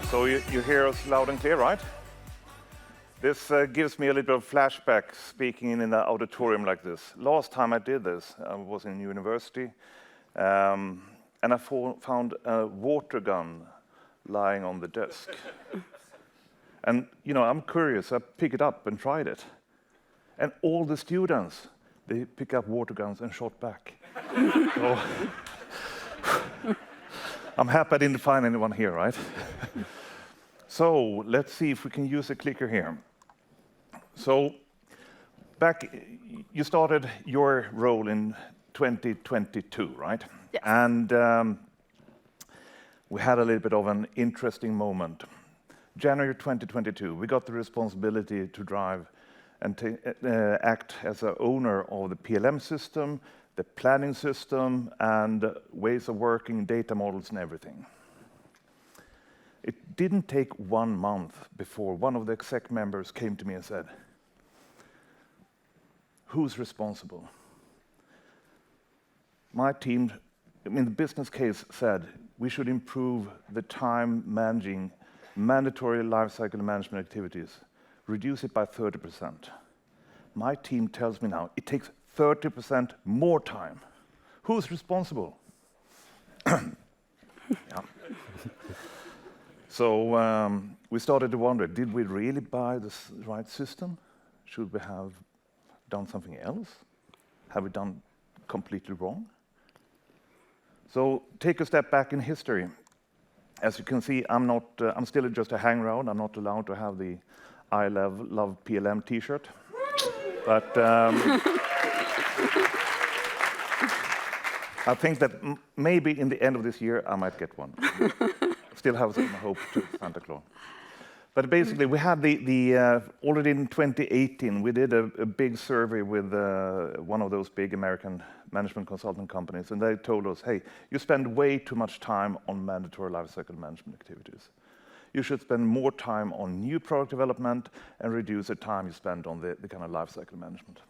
So you hear us loud and clear, right? This gives me a little bit of flashback speaking in an auditorium like this. Last time I did this, I was in university, and I found a water gun lying on the desk. And, you know, I'm curious, I pick it up and tried it. And all the students, they pick up water guns and shot back. So, I'm happy I didn't find anyone here, right? So let's see if we can use a clicker here. So you started your role in 2022, right? Yes. And we had a little bit of an interesting moment. January 2022, we got the responsibility to drive and act as an owner of the PLM system, the planning system, and ways of working, data models, and everything. It didn't take 1 month before one of the exec members came to me and said, "Who's responsible?" My team, the business case said we should improve the time managing mandatory lifecycle management activities, reduce it by 30%. My team tells me now it takes 30% more time. Who's responsible? Yeah. So we started to wonder, did we really buy the right system? Should we have done something else? Have we done completely wrong? So take a step back in history. As you can see, I'm still just a hangaround. I'm not allowed to have the I love PLM t-shirt. But I think that maybe in the end of this year, I might get one. Still have some hope to Santa Claus. But basically, we had already in 2018, we did a big survey with one of those big American management consulting companies, and they told us, hey, you spend way too much time on mandatory lifecycle management activities. You should spend more time on new product development and reduce the time you spend on the kind of lifecycle management.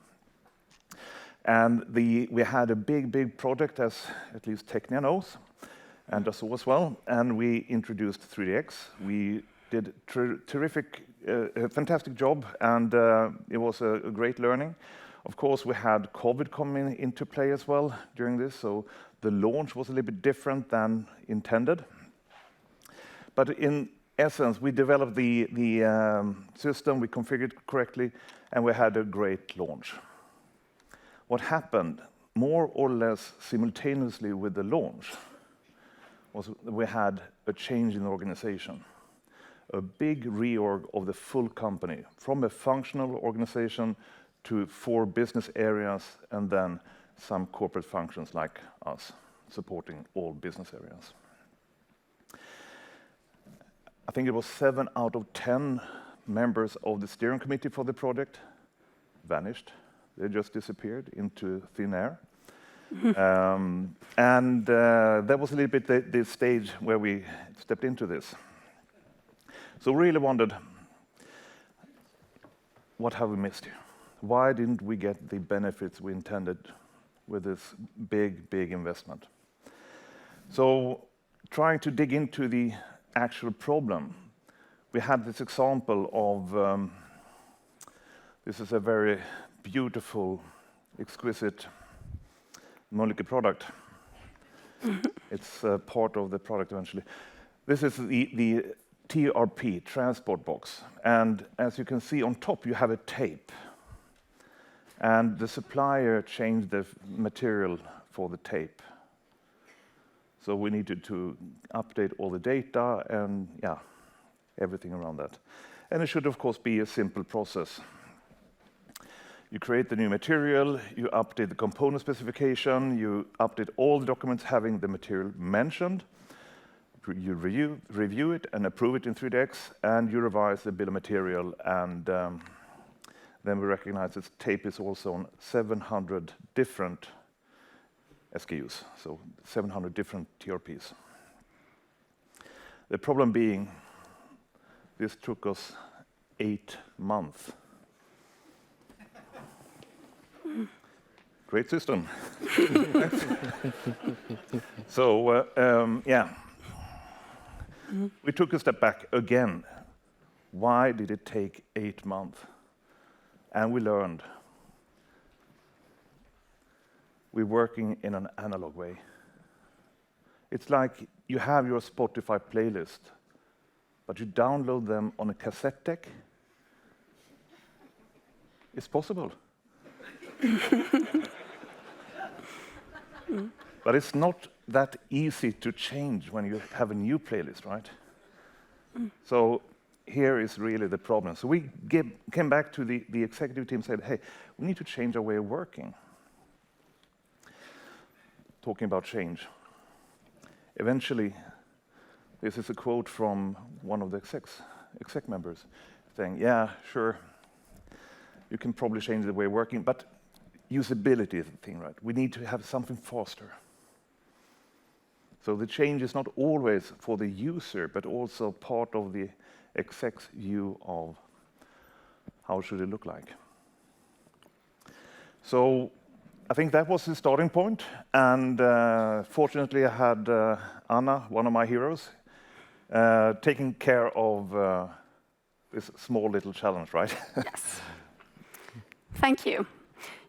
And we had a big project, as at least Technia knows, and Dassault as well, and we introduced 3DX. We did a fantastic job, and it was a great learning. Of course, we had COVID coming into play as well during this, so the launch was a little bit different than intended. But in essence, we developed the system, we configured it correctly, and we had a great launch. What happened more or less simultaneously with the launch was we had a change in the organization. A big reorg of the full company, from a functional organization to 4 business areas, and then some corporate functions like us, supporting all business areas. I think it was 7 out of 10 members of the steering committee for the project vanished. They just disappeared into thin air. And that was a little bit the stage where we stepped into this. So really wondered, what have we missed here? Why didn't we get the benefits we intended with this big investment? So trying to dig into the actual problem, we had this example of, this is a very beautiful, exquisite Mölnlycke product. It's part of the product eventually. This is the TRP, transport box. And as you can see on top, you have a tape. And the supplier changed the material for the tape. So we needed to update all the data and, yeah, everything around that. And it should, of course, be a simple process. You create the new material, you update the component specification, you update all the documents having the material mentioned, you review it and approve it in 3DX, and you revise the bill of material, and then we recognize this tape is also on 700 different SKUs, so 700 different TRPs. The problem being, this took us 8 months. Great system. So, yeah. We took a step back again. Why did it take 8 months? And we learned we're working in an analog way. It's like you have your Spotify playlist, but you download them on a cassette deck. It's possible. But it's not that easy to change when you have a new playlist, right? So here is really the problem. So we came back to the executive team and said, hey, we need to change our way of working. Talking about change. Eventually, this is a quote from one of the exec members saying, yeah, sure, you can probably change the way of working, but usability is the thing, right? We need to have something faster. So the change is not always for the user, but also part of the exec's view of how should it look like. So I think that was the starting point, and fortunately I had Anna, one of my heroes, taking care of this small little challenge, right? Yes. Thank you.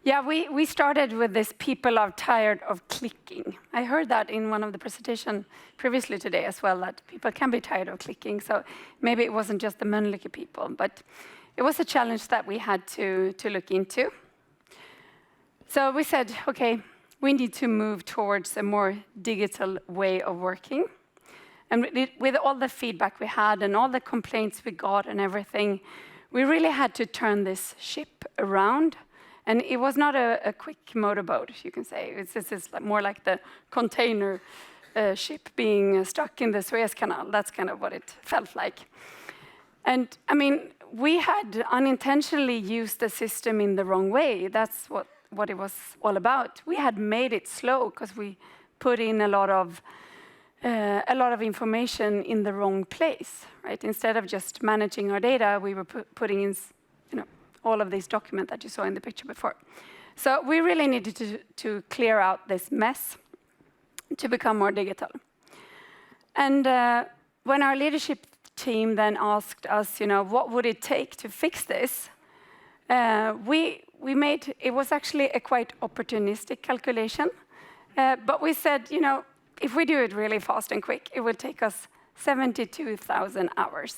Yeah, we started with this, people are tired of clicking. I heard that in one of the presentations previously today as well, that people can be tired of clicking. So maybe it wasn't just the Mölnlycke people, but it was a challenge that we had to look into. So we said, okay, we need to move towards a more digital way of working. And with all the feedback we had and all the complaints we got and everything, we really had to turn this ship around. And it was not a quick motorboat, you can say. This is more like the container ship being stuck in the Suez Canal. That's kind of what it felt like. And I mean, we had unintentionally used the system in the wrong way. That's what it was all about. We had made it slow because we put in a lot of information in the wrong place, right? Instead of just managing our data, we were putting in, all of these documents that you saw in the picture before. So we really needed to clear out this mess to become more digital. And when our leadership team then asked us, what would it take to fix this? We made, it was actually a quite opportunistic calculation, but we said, if we do it really fast and quick, it will take us 72,000 hours.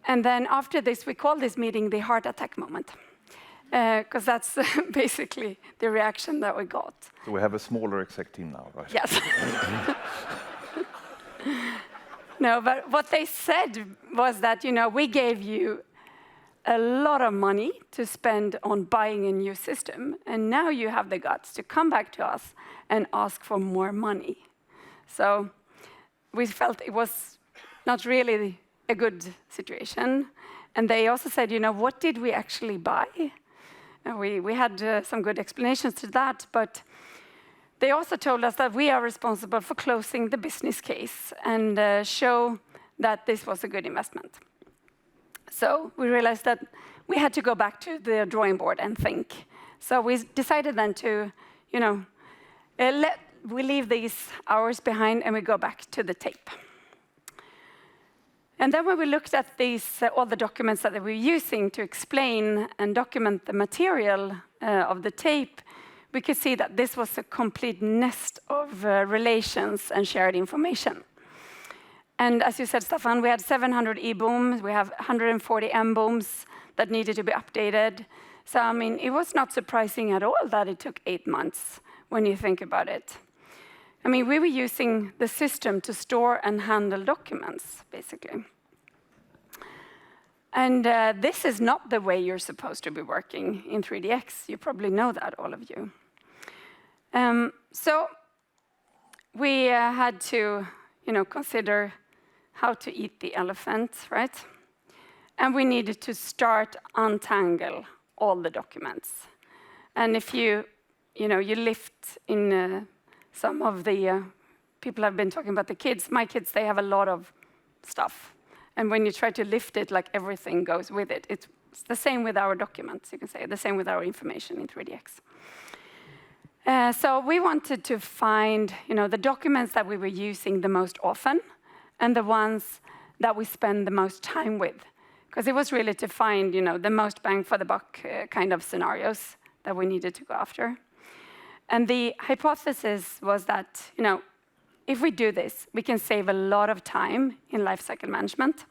And then after this, we call this meeting the heart attack moment, because that's basically the reaction that we got. So we have a smaller exec team now, right? Yes. No, but what they said was that, we gave you a lot of money to spend on buying a new system, and now you have the guts to come back to us and ask for more money. So we felt it was not really a good situation. And they also said, what did we actually buy? And we had some good explanations to that, but they also told us that we are responsible for closing the business case and show that this was a good investment. So we realized that we had to go back to the drawing board and think. So we decided then to, we leave these hours behind and we go back to the tape. And then when we looked at these, all the documents that we were using to explain and document the material of the tape, we could see that this was a complete nest of relations and shared information. And as you said, Staffan, we had 700 e-booms, we have 140 m-booms that needed to be updated. So, I mean, it was not surprising at all that it took 8 months when you think about it. I mean, we were using the system to store and handle documents, basically. And this is not the way you're supposed to be working in 3DX. You probably know that, all of you. So we had to, consider how to eat the elephant, right? And we needed to start untangle all the documents. And if you lift in some of the people have been talking about the kids. My kids, they have a lot of stuff. And when you try to lift it, like everything goes with it. It's the same with our documents, you can say, the same with our information in 3DX. So we wanted to find, the documents that we were using the most often and the ones that we spend the most time with. Because it was really to find, the most bang for the buck kind of scenarios that we needed to go after. And the hypothesis was that, if we do this, we can save a lot of time in lifecycle management,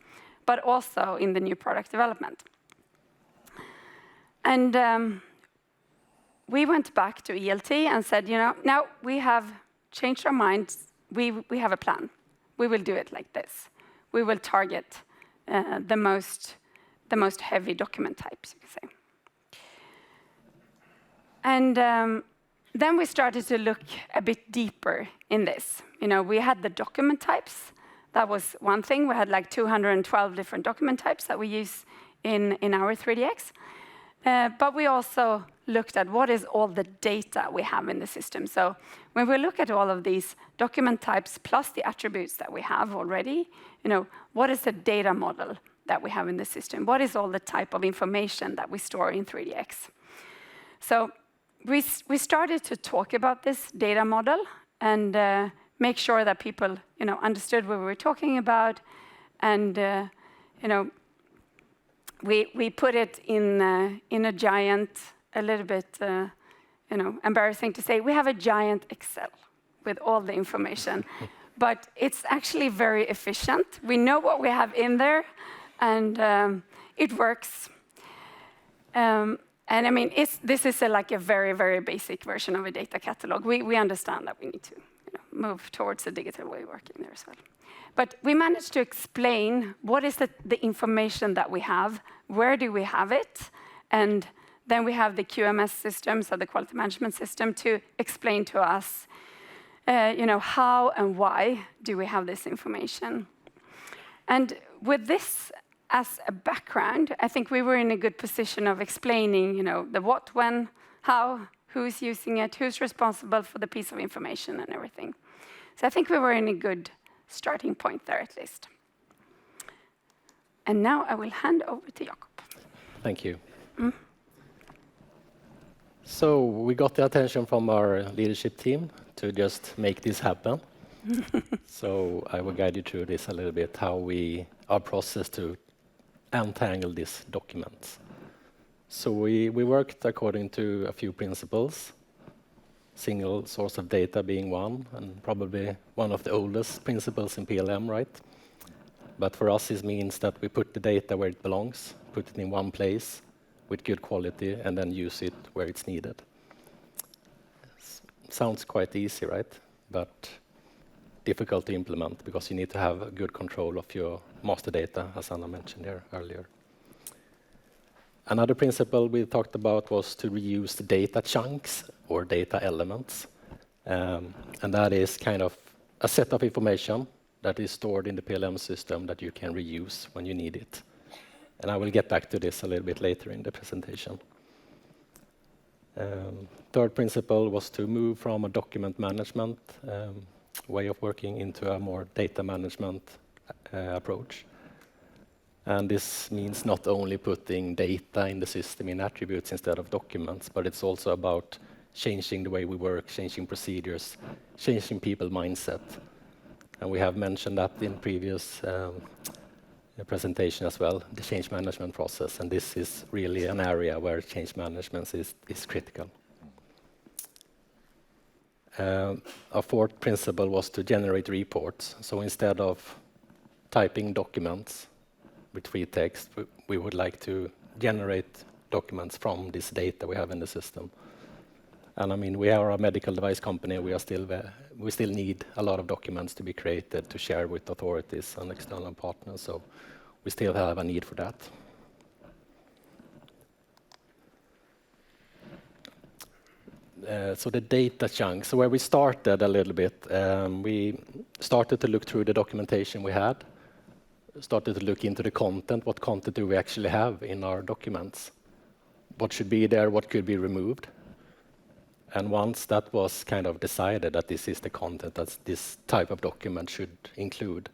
but also in the new product development. And we went back to ELT and said, now we have changed our minds. We have a plan. We will do it like this. We will target the most heavy document types, you can say. And then we started to look a bit deeper in this. We had the document types. That was one thing. We had like 212 different document types that we use in our 3DX. But we also looked at what is all the data we have in the system. So when we look at all of these document types plus the attributes that we have already, what is the data model that we have in the system? What is all the type of information that we store in 3DX? So we started to talk about this data model and make sure that people understood what we were talking about. And we put it in a giant, a little bit embarrassing to say, we have a giant Excel with all the information. But it's actually very efficient. We know what we have in there, and it works. And I mean, this is like a very, very basic version of a data catalog. We understand that we need to move towards a digital way of working there as well. But we managed to explain what is the information that we have, where do we have it, and then we have the QMS system, so the quality management system, to explain to us, how and why do we have this information. And with this as a background, I think we were in a good position of explaining, the what, when, how, who's using it, who's responsible for the piece of information and everything. So I think we were in a good starting point there at least. And now I will hand over to Jakob. Thank you. So we got the attention from our leadership team to just make this happen. So I will guide you through this a little bit, our process to untangle these documents. So we worked according to a few principles, single source of data being one, and probably one of the oldest principles in PLM, right? But for us, this means that we put the data where it belongs, put it in one place with good quality, and then use it where it's needed. Sounds quite easy, right? But difficult to implement because you need to have good control of your master data, as Anna mentioned here earlier. Another principle we talked about was to reuse the data chunks or data elements. And that is kind of a set of information that is stored in the PLM system that you can reuse when you need it. And I will get back to this a little bit later in the presentation. Third principle was to move from a document management way of working into a more data management approach. And this means not only putting data in the system in attributes instead of documents, but it's also about changing the way we work, changing procedures, changing people's mindset. And we have mentioned that in previous presentation as well, the change management process. And this is really an area where change management is critical. Our fourth principle was to generate reports. So instead of typing documents with free text, we would like to generate documents from this data we have in the system. And I mean, we are a medical device company. We still need a lot of documents to be created to share with authorities and external partners. So we still have a need for that. So the data chunks. So where we started a little bit, we started to look through the documentation we had, started to look into the content. What content do we actually have in our documents? What should be there? What could be removed? And once that was kind of decided that this is the content that this type of document should include,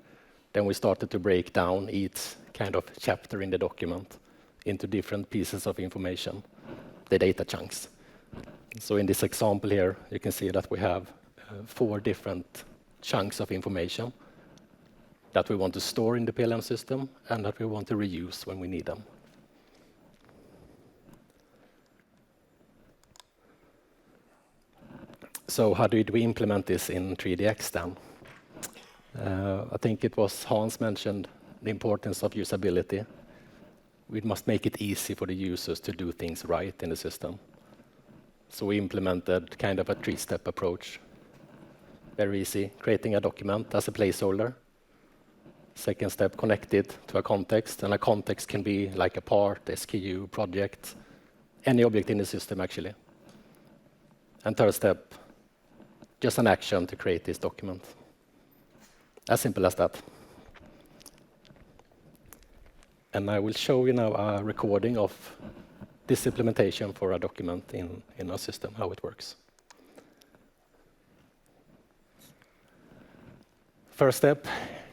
then we started to break down each kind of chapter in the document into different pieces of information, the data chunks. So in this example here, you can see that we have 4 different chunks of information that we want to store in the PLM system and that we want to reuse when we need them. So how did we implement this in 3DX then? I think it was Hans mentioned the importance of usability. We must make it easy for the users to do things right in the system. So we implemented kind of a 3-step approach. Very easy, creating a document as a placeholder. Second step, connect it to a context, and a context can be like a part, SKU, project, any object in the system actually. And third step, just an action to create this document. As simple as that. And I will show you now a recording of this implementation for a document in our system, how it works. First step,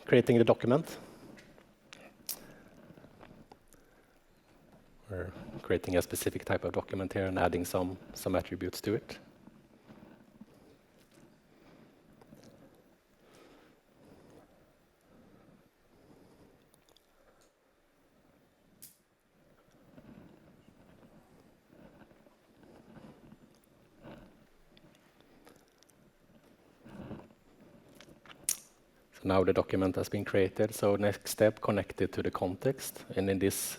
creating the document. We're creating a specific type of document here and adding some attributes to it. Now the document has been created, so next step, connect it to the context. And in this,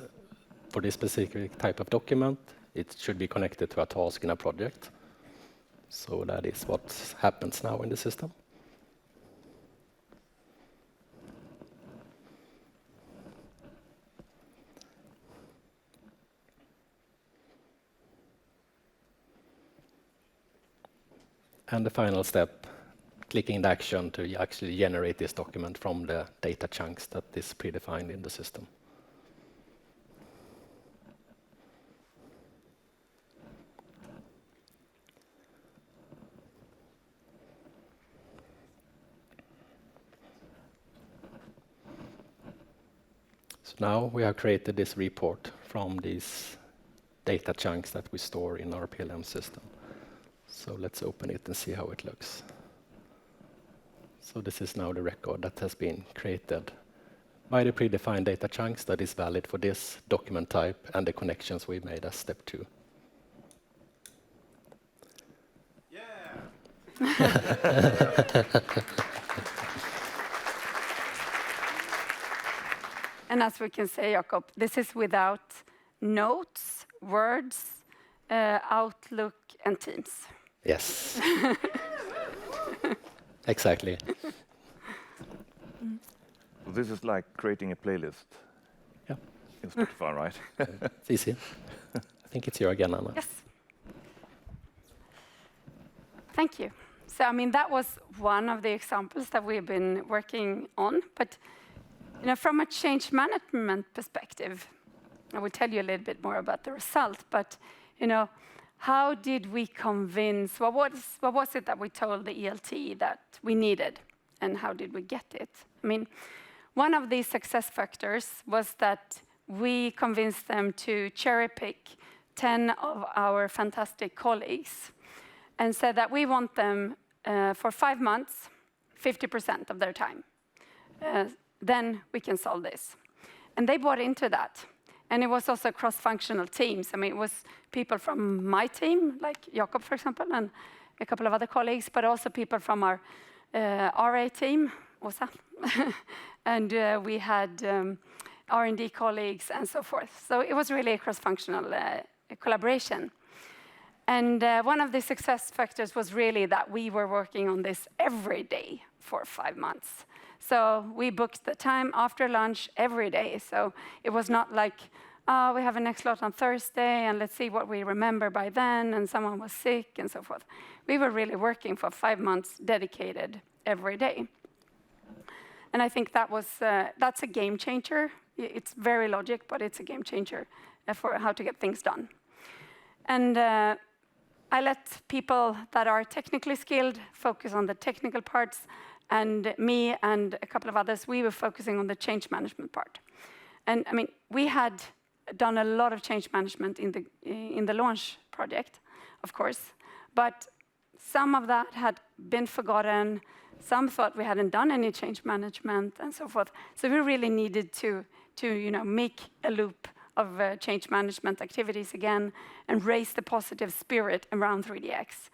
for this specific type of document, it should be connected to a task in a project. So that is what happens now in the system. And the final step, clicking the action to actually generate this document from the data chunks that is predefined in the system. So now we have created this report from these data chunks that we store in our PLM system. So let's open it and see how it looks. So this is now the record that has been created by the predefined data chunks that is valid for this document type and the connections we made as step 2. And as we can say, Jakob, this is without notes, words, Outlook, and Teams. Yes. Exactly. This is like creating a playlist. Yeah. In Spotify, right? It's easy. I think it's you again, Anna. Yes. Thank you. So, I mean, that was one of the examples that we've been working on. But, you know, from a change management perspective, I will tell you a little bit more about the result. But, you know, how did we convince, what was it that we told the ELT that we needed, and how did we get it? I mean, one of the success factors was that we convinced them to cherry pick 10 of our fantastic colleagues and said that we want them for 5 months, 50% of their time. Then we can solve this. And they bought into that. And it was also cross-functional teams. I mean, it was people from my team, like Jakob, for example, and a couple of other colleagues, but also people from our RA team, Åsa. And we had R&D colleagues and so forth. So it was really a cross-functional collaboration. And one of the success factors was really that we were working on this every day for 5 months. So we booked the time after lunch every day. So it was not like, oh, we have a next slot on Thursday, and let's see what we remember by then, and someone was sick, and so forth. We were really working for 5 months dedicated every day. And I think that's a game changer. It's very logic, but it's a game changer for how to get things done. And I let people that are technically skilled focus on the technical parts, and me and a couple of others, we were focusing on the change management part. And I mean, we had done a lot of change management in the launch project, of course, But some of that had been forgotten. Some thought we hadn't done any change management and so forth. So we really needed to make a loop of change management activities again and raise the positive spirit around 3DX.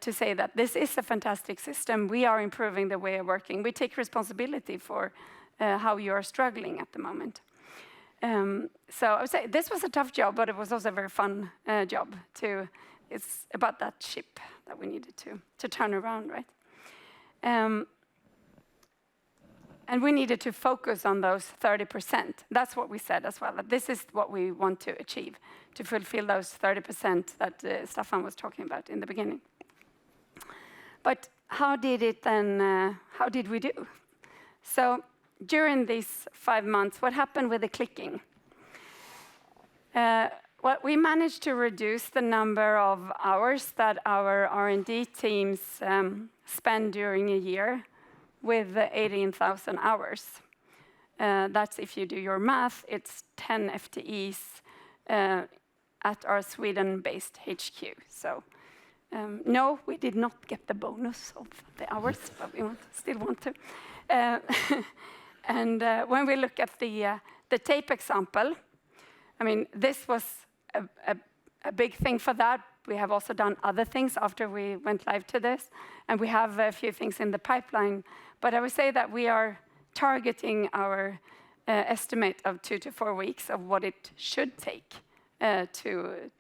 To say that this is a fantastic system, we are improving the way of working. We take responsibility for how you are struggling at the moment. So I would say this was a tough job, but it was also a very fun job. It's about that ship that we needed to turn around, right? And we needed to focus on those 30%. That's what we said as well, that this is what we want to achieve, to fulfill those 30% that Staffan was talking about in the beginning. But how did we do? So during these 5 months, what happened with the clicking? Well, we managed to reduce the number of hours that our R&D teams spend during a year with 18,000 hours. That's, if you do your math, it's 10 FTEs at our Sweden-based HQ. So no, we did not get the bonus of the hours, but we still want to. And when we look at the tape example, I mean, this was a big thing for that. We have also done other things after we went live to this, and we have a few things in the pipeline. But I would say that we are targeting our estimate of 2 to 4 weeks of what it should take to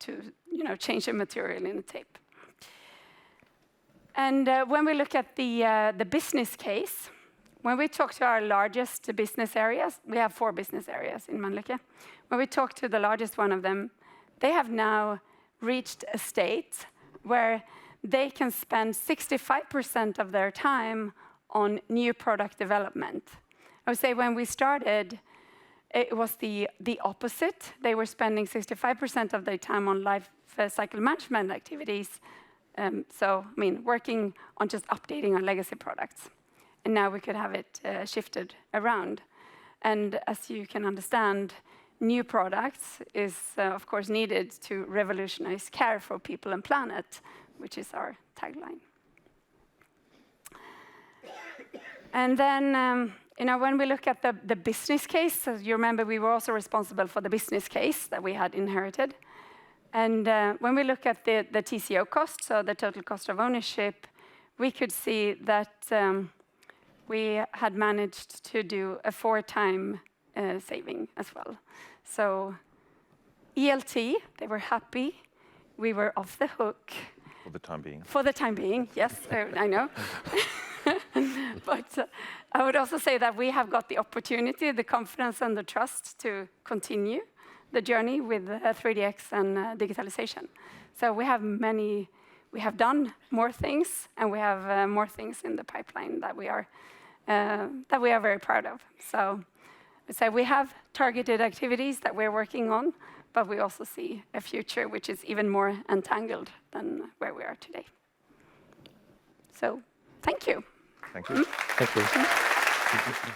change the material in the tape. And when we look at the business case, when we talk to our largest business areas, we have 4 business areas in Mölnlycke. When we talk to the largest one of them, they have now reached a state where they can spend 65% of their time on new product development. I would say when we started, it was the opposite. They were spending 65% of their time on lifecycle management activities. So, I mean, working on just updating our legacy products. And now we could have it shifted around. And as you can understand, new products is, of course, needed to revolutionize care for people and planet, which is our tagline. And then, when we look at the business case, so you remember we were also responsible for the business case that we had inherited. And when we look at the TCO cost, so the total cost of ownership, we could see that we had managed to do a 4-time saving as well. So ELT, they were happy. We were off the hook. For the time being. For the time being, yes, I know. But I would also say that we have got the opportunity, the confidence and the trust to continue the journey with 3DX and digitalization. So we have done more things, and we have more things in the pipeline that we are very proud of. So we have targeted activities that we're working on, but we also see a future which is even more entangled than where we are today. So thank you. Thank you. Thank you.